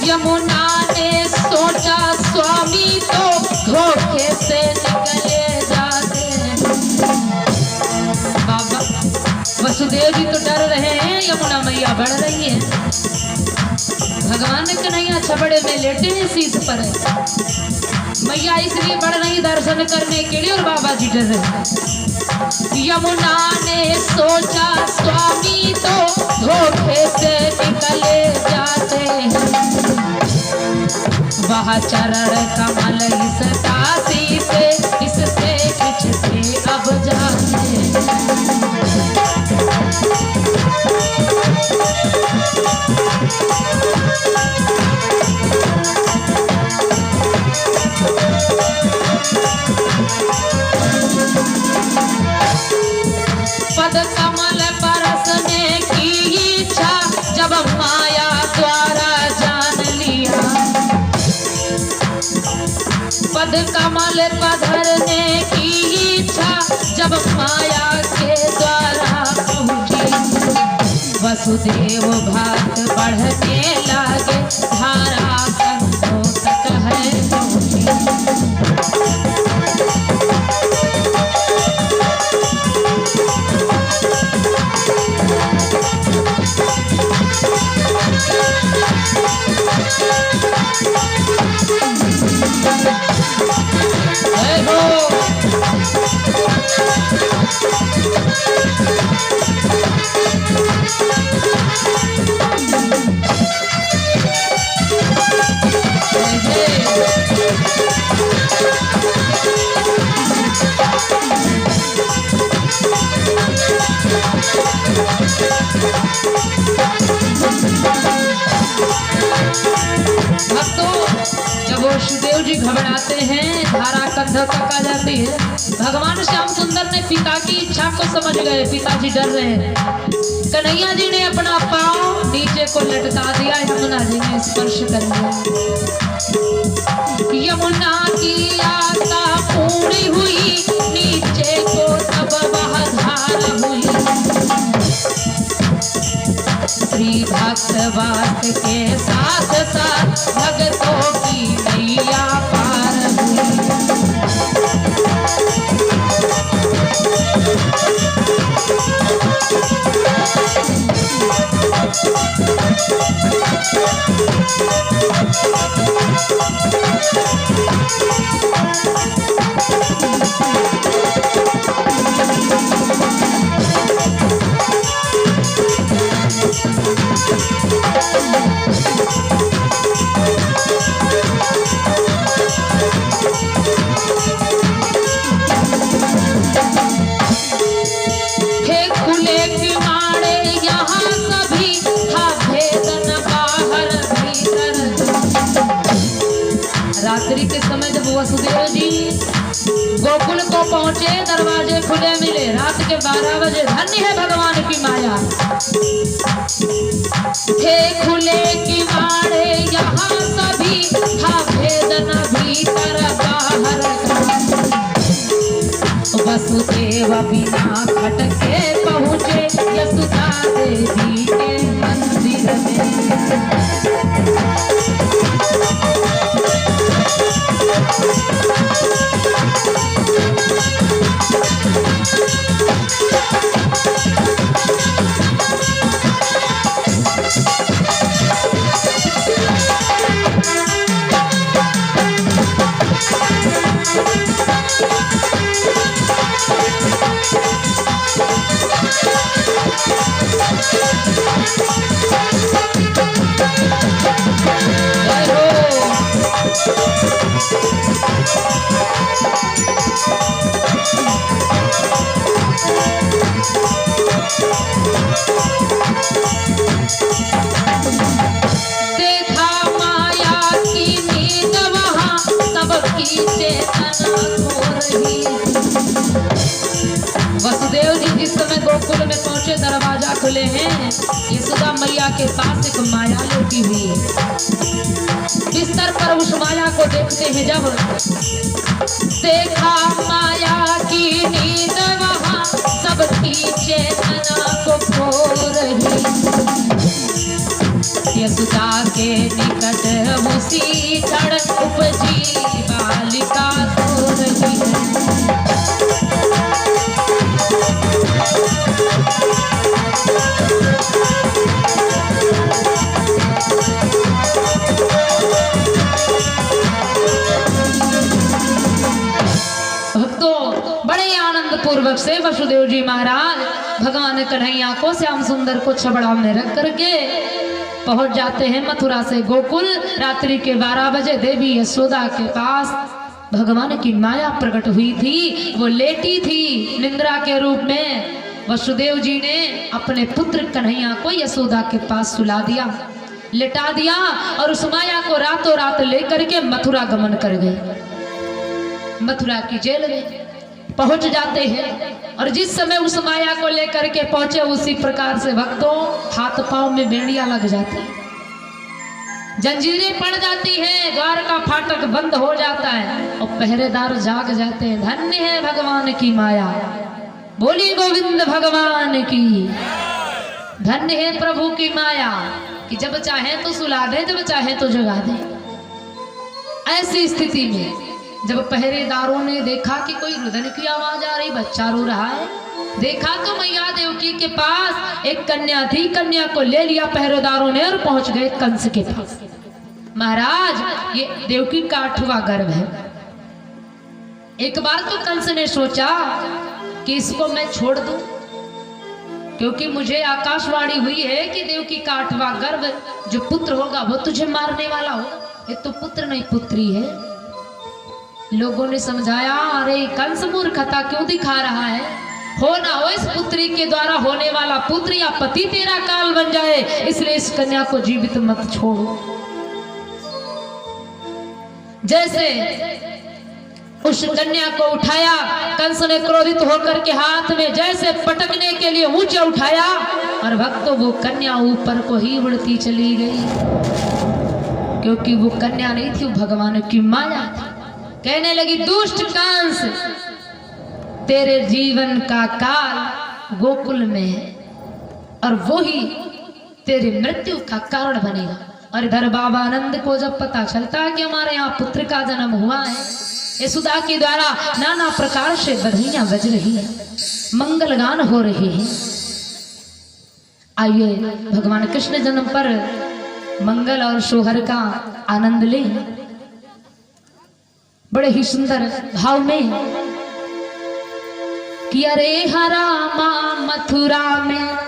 यमुना ने सोचा स्वामी तो धोखे से निकले जाते हैं। बाबा वसुदेव जी तो डर रहे हैं, यमुना मैया बढ़ रही है। भगवान कन्हैया छबड़े में लेटे हैं शीश पर, मैया इसलिए बढ़ रही दर्शन करने के लिए और बाबा जी डर रहे। यमुना ने सोचा स्वामी तो धोखे से निकले जाते हैं। वह चरण कमल इस दासी से इससे खिंचते अब जाते हैं। पद कमल परसने की इच्छा जब माया द्वारा जान लिया। पद कमल पधरने की इच्छा जब माया के द्वारा पहुंची। वसुदेव भात बढ़ने लागे, धारा कंधों तक है पहुंची। वसुदेव जी घबराते हैं, धारा कंधों तक आ जाती है। भगवान श्याम सुंदर ने पिता की इच्छा को समझ गए, पिताजी डर रहे हैं। कन्हैया जी ने अपना पांव नीचे को लटका दिया, यमुना जी ने स्पर्श कर लिया। यमुना की आशा पूरी हुई, नीचे को तब वह धार हुई। श्री भक्तवास के साथ साथ भक्तों की नैया पार हुई। रात्रि के समय जब वसुदेव जी गोकुल को पहुंचे, दरवाजे खुले मिले। रात के 12 बजे। धन्य है भगवान की माया। थे खुले किवाड़े यहाँ सभी, था भेद न भीतर बाहर। वसुदेव बिना खटके पहुंचे यशोदा देवी के मंदिर में। देखा माया की नींद वहाँ सबकी चेतना खो रही। वसुदेव जी जिस समय गोकुल में पहुंचे, दरवाजा खुले हैं। यशोदा मैया के पास एक माया लेटी हुई है। बिस्तर पर उस माया को देखते हैं जब, देखा माया की नींद वहाँ सबकी चेतना को खो रही। यशोदा के निकट उसी क्षण उपजी बालिका सो रही है। पूर्वक से वसुदेव जी महाराज भगवान कन्हैया को श्याम सुंदर को छबड़ा में रख करके पहुंच जाते हैं मथुरा से गोकुल। रात्रि के 12 बजे देवी यशोदा के पास भगवान की माया प्रकट हुई थी। वो लेटी थी निंद्रा के रूप में। वसुदेव जी ने अपने पुत्र कन्हैया को यशोदा के पास सुला दिया, लेटा दिया और उस माया को रातों रात लेकर के मथुरा गमन कर गए। मथुरा की जेल में पहुंच जाते हैं और जिस समय उस माया को लेकर के पहुंचे उसी प्रकार से भक्तों हाथ पांव में बेड़ियां लग जाती, जंजीरें पड़ जाती हैं, द्वार का फाटक बंद हो जाता है और पहरेदार जाग जाते हैं। धन्य है भगवान की माया, बोली गोविंद भगवान की। धन्य है प्रभु की माया कि जब चाहे तो सुला दे, जब चाहे तो जगा दे। ऐसी स्थिति में जब पहरेदारों ने देखा कि कोई रुदन की आवाज आ रही, बच्चा रो रहा है, देखा तो मैया देवकी के पास एक कन्या थी। कन्या को ले लिया पहरेदारों ने और पहुंच गए कंस के पास। महाराज ये देवकी का 8वां गर्भ है। एक बार तो कंस ने सोचा कि इसको मैं छोड़ दूं, क्योंकि मुझे आकाशवाणी हुई है कि देवकी का 8वां गर्भ जो पुत्र होगा वो तुझे मारने वाला होगा। ये तो पुत्र नहीं पुत्री है। लोगों ने समझाया, अरे कंस मूर्खता क्यों दिखा रहा है, हो ना हो इस पुत्री के द्वारा होने वाला पुत्र या पति तेरा काल बन जाए, इसलिए इस कन्या को जीवित मत छोड़ो। जैसे उस कन्या को उठाया, कंस ने क्रोधित होकर के हाथ में जैसे पटकने के लिए ऊंचा उठाया और भक्तों वो कन्या ऊपर को ही उड़ती चली गई, क्योंकि वो कन्या नहीं थी, वो भगवान की माया थी। कहने लगी, दुष्ट कंस तेरे जीवन का काल गोकुल में है और वो ही तेरी मृत्यु का कारण बनेगा। और इधर बाबा आनंद को जब पता चलता है कि हमारे यहाँ पुत्र का जन्म हुआ है, यशोदा के द्वारा नाना प्रकार से बधाइयां बज रही है, मंगल गान हो रहे हैं। आइए भगवान कृष्ण जन्म पर मंगल और सोहर का आनंद लें। बड़े ही सुंदर भाव में कि अरे हरा मां मथुरा में